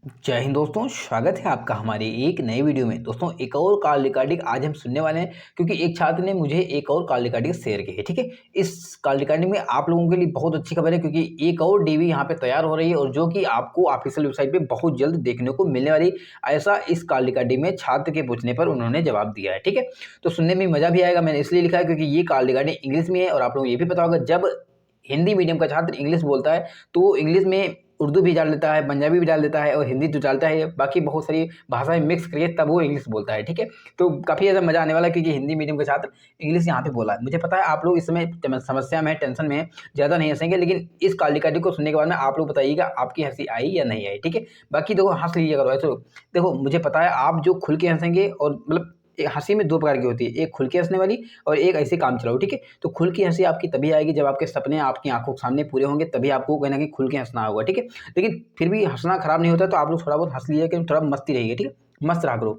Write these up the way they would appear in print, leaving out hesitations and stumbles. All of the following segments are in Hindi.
जय हिंद दोस्तों, स्वागत है आपका हमारी एक नई वीडियो में। दोस्तों, एक और कॉल रिकॉर्डिंग आज हम सुनने वाले हैं क्योंकि एक छात्र ने मुझे एक और कॉल रिकॉर्डिंग शेयर की है। ठीक है, इस कॉल रिकॉर्डिंग में आप लोगों के लिए बहुत अच्छी खबर है क्योंकि एक और डीवी यहाँ पे तैयार हो रही है और जो कि आपको ऑफिशियल वेबसाइट पे बहुत जल्द देखने को मिलने वाली, ऐसा इस कॉल रिकॉर्डिंग में छात्र के पूछने पर उन्होंने जवाब दिया है। ठीक है, तो सुनने में मजा भी आएगा। मैंने इसलिए लिखा है क्योंकि ये कॉल रिकॉर्डिंग इंग्लिश में है और आप लोगों को ये भी पता होगा, जब हिंदी मीडियम का छात्र इंग्लिश बोलता है तो वो इंग्लिश में उर्दू भी डाल देता है, पंजाबी भी डाल देता है और हिंदी तो डालता है, बाकी बहुत सारी भाषाएं मिक्स करके तब वो इंग्लिश बोलता है। ठीक है, तो काफ़ी ज़्यादा मज़ा आने वाला है क्योंकि हिंदी मीडियम के छात्र इंग्लिश यहाँ पे बोला है। मुझे पता है आप लोग इस समय समस्या में, टेंशन में ज़्यादा नहीं हंसेंगे, लेकिन इस कॉल को सुनने के बाद में आप लोग बताइएगा आपकी हंसी आई या नहीं आई। ठीक है, बाकी देखो हंस लीजिए करो ऐसे। देखो मुझे पता है आप जो खुल के हंसेंगे, और मतलब हंसी में दो प्रकार की होती है, एक खुल के हंसने वाली और एक ऐसे काम चलाओ। ठीक है, तो खुल की हंसी आपकी तभी आएगी जब आपके सपने आपकी आंखों के सामने पूरे होंगे, तभी आपको कहीं ना कहीं खुल के हंसना होगा। ठीक है, लेकिन फिर भी हंसना खराब नहीं होता, तो आप लोग थोड़ा बहुत हंस लीजिए कि थोड़ा मस्ती रहिए। ठीक है, मस्त रहा करो।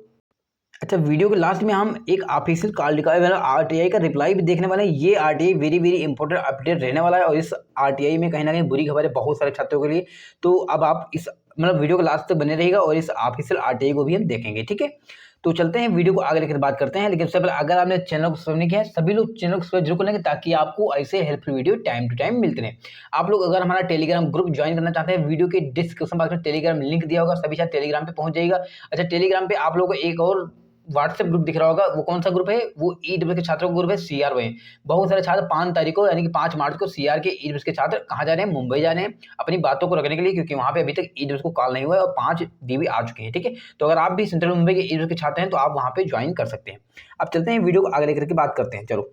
अच्छा, वीडियो के लास्ट में हम एक ऑफिशियल कॉल रिकॉर्ड आरटीआई का रिप्लाई भी देखने वाले हैं। ये RTI very very important update रहने वाला है और इस आरटीआई में कहीं ना कहीं बुरी खबर है बहुत सारे छात्रों के लिए। तो अब आप इस मतलब वीडियो के लास्ट तक बने रहिएगा और इस ऑफिशियल आरटीआई को भी हम देखेंगे। ठीक है, तो चलते हैं वीडियो को आगे लेकर बात करते हैं, लेकिन उससे पहले अगर आपने चैनल को सब्सक्राइब नहीं किया है, सभी लोग चैनल को सब्सक्राइब जरूर करेंगे ताकि आपको ऐसे helpful video time to time मिलते रहे। आप लोग अगर हमारा टेलीग्राम ग्रुप ज्वाइन करना चाहते हैं, वीडियो के डिस्क्रिप्शन बॉक्स में टेलीग्राम लिंक दिया होगा, सभी साथ टेलीग्राम पे पहुंच जाइएगा। अच्छा, टेलीग्राम पे आप लोगों को एक और व्हाट्सएप ग्रुप दिख रहा होगा, वो कौन सा ग्रुप है? वो ईडब्ल्यू के छात्रों का ग्रुप है, सीआर में। बहुत सारे छात्र 5 तारीख को यानी कि 5 मार्च को सीआर के ईडब्ल्यू के छात्र कहाँ जा रहे हैं? मुंबई जा रहे हैं अपनी बातों को रखने के लिए, क्योंकि वहाँ पे अभी तक ईडब्ल्यू को कॉल नहीं हुआ है और 5 डीवी आ चुके हैं। ठीक है, तो अगर आप भी सेंट्रल मुंबई के ईडब्ल्यू के छात्र हैं तो आप वहाँ पे ज्वाइन कर सकते हैं। अब चलते हैं वीडियो को आगे लेकर के बात करते हैं। चलो,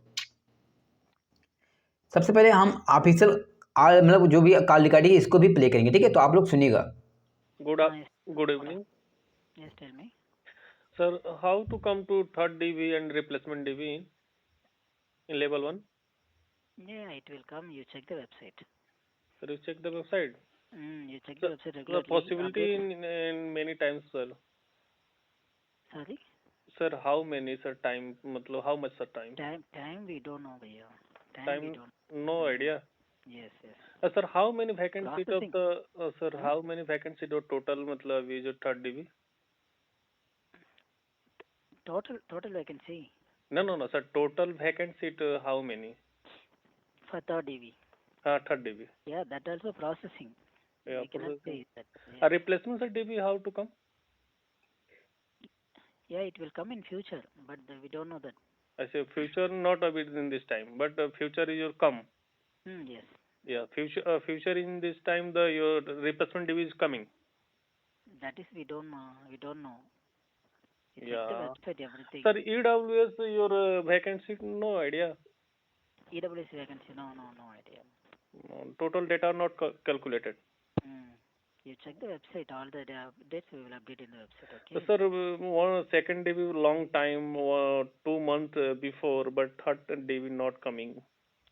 सबसे पहले हम ऑफिशियल मतलब जो भी कॉल रिकॉर्डिंग है इसको भी प्ले करेंगे। ठीक है, तो आप लोग सुनिएगा। Good Yes. good evening, Yes, tell me. sir. How to come to third DV and replacement DV in level 1? Yeah, it will come. You check the website. Sir, you check the website. You check Sir, the website the regularly. possibility Update. in many times, sir. Sorry. Sir, how many, sir? Time, मतलब how much, sir? Time. Time we don't know, भैया. Time we Time, don't. no idea. Yes, yes. Sir, how many vacant seat of Processing. the sir? Huh? How many vacant seat of total, मतलब ये जो third DV? Total vacancy No, sir. Total vacant seat, how many? for third DV. Third DV. Yeah, that also processing. Yeah, We cannot processing. say that. A Yeah. replacement, sir, DV, how to come? Yeah, it will come in future, but we don't know that. I say future not a bit in this time, but future is your come. Yes. Yeah, future in this time the your replacement DV is coming. That is we don't know. We don't know. You check the Yeah. website, everything. Sir, EWS your vacancy no idea. EWS vacancy. No idea. Total data are not calculated. You check the website, all the updates we will update in the website, okay? Sir, one second DV long time, 2 months before, but third DV not coming.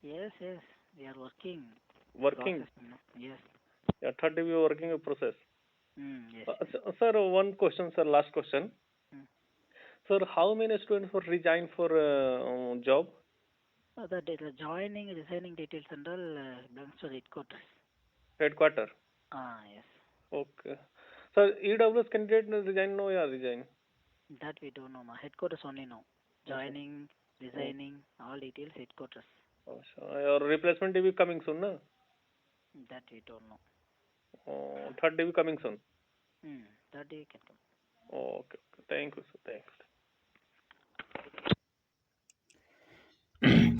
Yes, we are working. Working? Process, yes. Yeah, third DV working process. Yes. Sir, one question, sir, last question. Sir, how many students were resign for job? The joining, resigning details and all belongs to headquarters. Headquarter? Yes. Okay. Sir, EWS candidate resign no या resign? That we don't know. Headquarters only know. Joining, resigning, all details headquarters. Your replacement DV coming soon, na? That we don't know. Third DV coming soon. Third day can come. Okay. Thank you, sir. Thanks.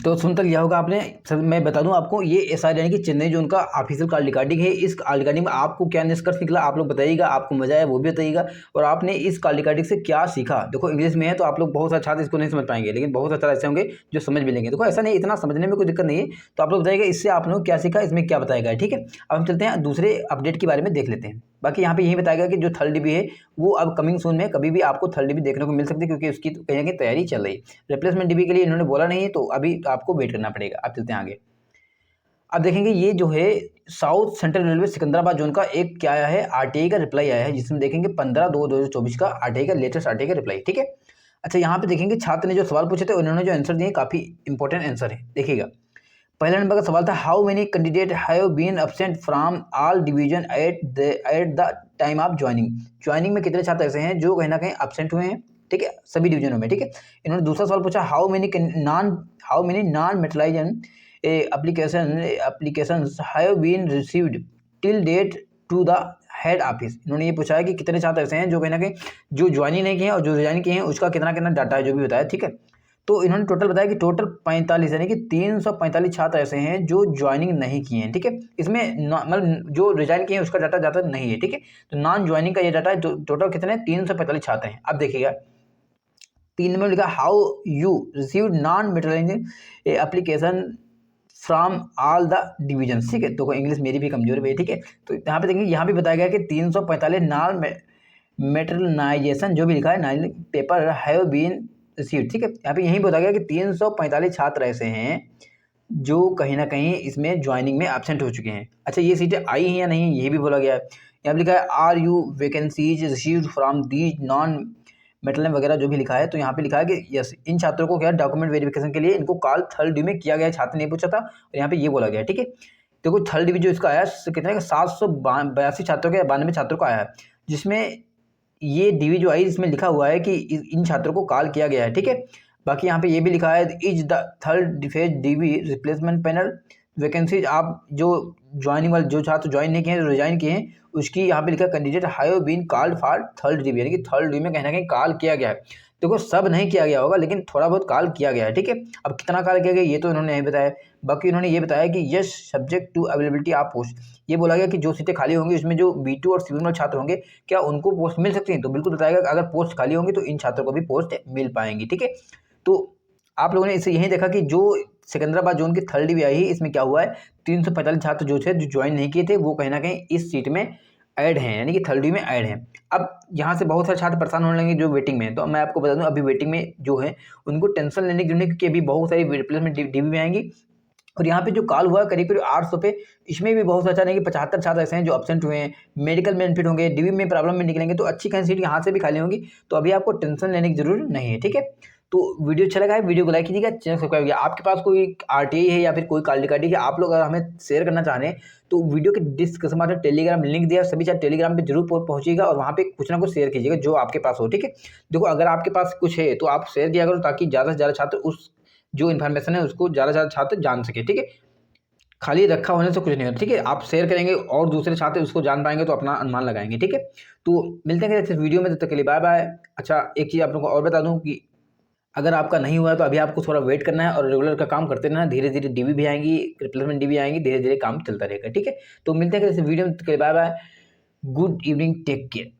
तो सुन तक लिया होगा आपने। सर मैं बता दूं आपको, ये एसआर यानी कि चेन्नई जो उनका ऑफिशियल कॉल रिकॉर्डिंग है, इस कॉल रिकॉर्डिंग में आपको क्या निष्कर्ष निकला आप लोग बताइएगा, आपको मजा आया वो भी बताइएगा, और आपने इस कॉल रिकॉर्डिंग से क्या सीखा। देखो इंग्लिश में है तो आप लोग बहुत सारे छात्र इसको नहीं समझ पाएंगे, लेकिन बहुत सारे ऐसे होंगे जो समझ भी लेंगे। देखो ऐसा नहीं, इतना समझने में कोई दिक्कत नहीं है, तो आप लोग बताइएगा इससे आप लोग क्या सीखा, इसमें क्या बताया गया। ठीक है, अब हम चलते हैं दूसरे अपडेट के बारे में देख लेते हैं। बाकी यहाँ पे यही बताया गया कि जो थर्ड डीबी है वो अब कमिंग सून में कभी भी आपको थर्ड डीबी देखने को मिल सकती है, क्योंकि उसकी तो कहीं ना कहीं तैयारी चल रही है। रिप्लेसमेंट डीबी के लिए इन्होंने बोला नहीं है, तो अभी आपको वेट करना पड़ेगा। अब चलते हैं आगे। अब देखेंगे ये जो है south central railway Secunderabad zone का एक क्या आया है, आरटीआई का रिप्लाई आया है, जिसमें देखेंगे 15/2/2024 का आरटीआई का लेटेस्ट आरटीआई का रिप्लाई। ठीक है, अच्छा यहाँ पे देखेंगे छात्र ने जो सवाल पूछे थे उन्होंने जो आंसर दिए काफ़ी इंपॉर्टेंट आंसर है। देखिएगा, पहला नंबर का सवाल था how many candidate have been absent from all division at the time of joining में कितने छात्र ऐसे हैं जो कहीं ना कहीं एब्सेंट हुए हैं, ठीक है, सभी डिवीजनों में, ठीक है। इन्होंने दूसरा सवाल पूछा, how many non metallization applications have been received till date to the head office. इन्होंने ये पूछा है कि कितने छात्र ऐसे हैं जो कहीं ना कहीं जो ज्वाइनिंग नहीं किए हैं और जो रिजाइन किए हैं उसका कितना कितना डाटा है जो भी बताया, ठीक है। तो इन्होंने टोटल बताया कि टोटल 45 यानी कि 345 छात्र ऐसे हैं जो ज्वाइनिंग नहीं किए हैं, ठीक है। इसमें मतलब जो रिजाइन किए हैं उसका डाटा ज़्यादा नहीं है, ठीक है। तो नॉन ज्वाइनिंग का ये डाटा है, टोटल कितने 345 छात्र हैं। अब देखिएगा 3 में लिखा how you receive non metallising application from all the division, ठीक है। तो इंग्लिश मेरी भी कमजोर है, ठीक है। तो यहाँ पे देखेंगे, यहाँ भी बताया गया कि 345 नॉन मेटरनाइजेशन जो भी लिखा है पेपर हैव बीन रिसीव्ड, ठीक है। यहाँ पे यही बताया गया कि 345 छात्र ऐसे हैं जो कहीं ना कहीं इसमें ज्वाइनिंग में एब्सेंट हो चुके हैं। अच्छा, ये सीटें आई हैं या नहीं ये भी बोला गया है। यहाँ पे लिखा है are you vacancies received from these non metal वगैरह जो भी लिखा है। तो यहाँ पे लिखा है कि यस, इन छात्रों को क्या डॉक्यूमेंट वेरिफिकेशन के लिए इनको कॉल थर्ड ड्यू में किया गया है। छात्र ने पूछा था और यहाँ पे ये बोला गया है, ठीक है। देखो थर्ड ड्यू जो इसका आया कितने का 782 छात्रों का 92 छात्रों का आया है, जिसमें ये डीवी जो आई इसमें लिखा हुआ है कि इन छात्रों को कॉल किया गया है, ठीक है। बाकी यहाँ पे ये भी लिखा है is the third phase DV replacement panel vacancies. आप जो ज्वाइनिंग वाले जो छात्र ज्वाइन नहीं किए हैं, जो रिजाइन किए हैं, उसकी यहाँ पे लिखा candidate have been called for third DV, यानी कि थर्ड डीवी में कहीं ना कहीं कॉल किया गया है। देखो सब नहीं किया गया होगा लेकिन थोड़ा बहुत कॉल किया गया है, ठीक है। अब कितना कॉल किया गया ये तो इन्होंने नहीं बताया। बाकी इन्होंने ये बताया कि yes subject to availability of post, ये बोला गया कि जो सीटें खाली होंगी उसमें जो B2 और C1 छात्र होंगे क्या उनको पोस्ट मिल सकती हैं। तो बिल्कुल बताएगा कि अगर पोस्ट खाली होंगी तो इन छात्रों को भी पोस्ट मिल पाएंगी, ठीक है। तो आप लोगों ने इसे यही देखा कि जो सिकंदराबाद जोन की थर्ड डीवी आई है इसमें क्या हुआ है, 345 छात्र जो थे जो ज्वाइन नहीं किए थे वो कहीं ना कहीं इस सीट में ऐड हैं, यानी कि थर्ड डीवी में ऐड हैं। अब यहाँ से बहुत सारे छात्र परेशान होने लगे जो वेटिंग में हैं। तो मैं आपको बता दूं अभी वेटिंग में जो है उनको टेंशन लेने की जरूरत नहीं, क्योंकि अभी बहुत सारी रिप्लेसमेंट डीवी में आएंगी। और यहाँ पे जो कॉल हुआ करीब करीब 800 पे, इसमें भी बहुत अच्छा नहीं कि 75 छात्र ऐसे हैं जो अपसेंट हुए हैं, मेडिकल बेनिफिट होंगे, डीवी में प्रॉब्लम में निकलेंगे, तो अच्छी खासी सीट यहाँ से भी खाली होंगी। तो अभी आपको टेंशन लेने की जरूरत नहीं है, ठीक है। तो वीडियो अच्छा लगा है, वीडियो को लाइक कीजिएगा, चैनल सब्सक्राइब कीजिएगा। आपके पास कोई RTI है या फिर कोई कॉल रिकॉर्डिंग है, आप लोग अगर हमें शेयर करना चाह रहे हैं तो वीडियो के डिस्क्रिप्शन में टेलीग्राम लिंक दिया, सभी चाहे टेलीग्राम पे जरूर पहुंचिएगा और वहाँ पे कुछ ना कुछ शेयर कीजिएगा जो आपके पास हो, ठीक है। देखो अगर आपके पास कुछ है तो आप शेयर किया करो ताकि ज़्यादा से ज़्यादा छात्र उस जो इन्फॉर्मेशन है उसको ज़्यादा से ज़्यादा छात्र जान सके, ठीक है। खाली रखा होने से कुछ नहीं होता, ठीक है। आप शेयर करेंगे और दूसरे छात्र उसको जान पाएंगे तो अपना अनुमान लगाएंगे, ठीक है। तो मिलते हैं इस वीडियो में, तब तक के लिए बाय बाय। अच्छा एक चीज़ आप लोगों को और बता दूं कि अगर आपका नहीं हुआ है तो अभी आपको थोड़ा वेट करना है और रेगुलर का काम करते रहना, धीरे धीरे डीवी भी आएंगी, रिप्लेसमेंट डीवी आएंगी, धीरे धीरे काम चलता रहेगा, ठीक है। तो मिलते हैं इस वीडियो में, तब तक के लिए bye bye, good evening, take care.